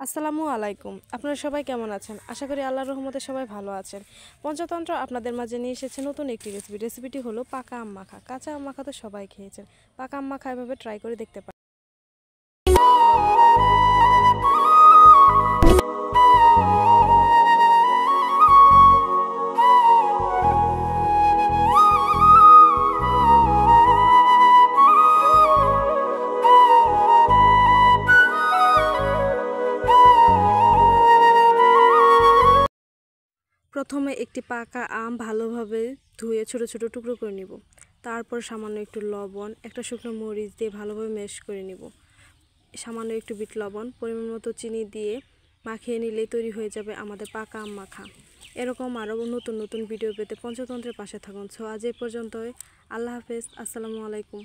আসসালামু আলাইকুম। আপনারা সবাই কেমন আছেন? আশা করি আল্লাহর রহমতে সবাই ভালো আছেন। পঞ্চতন্ত্র আপনাদের মাঝে নিয়ে এসেছে নতুন একটি রেসিপি। রেসিপিটি হলো পাকা আম মাখা। কাঁচা আম মাখা তো সবাই খেয়েছেন। পাকা আম মাখা এভাবে ট্রাই করে দেখতে পারেন। প্রথমে একটি পাকা আম ভালোভাবে ধুয়ে ছোট ছোট টুকরো করে নিব। তারপর সামান্য একটু লবণ, একটা শুকনো মরিচ দিয়ে ভালোভাবে ম্যাশ করে নিব। সামান্য একটু বিট লবণ, পরিমাণ মতো চিনি দিয়ে মাখিয়ে নিলেই তৈরি হয়ে যাবে আমাদের পাকা আম মাখা। এরকম আরও নতুন নতুন ভিডিও পেতে পঞ্চতন্ত্রের পাশে থাকুন। সো আজ এ পর্যন্তই। আল্লাহ হাফেজ। আসসালামু আলাইকুম।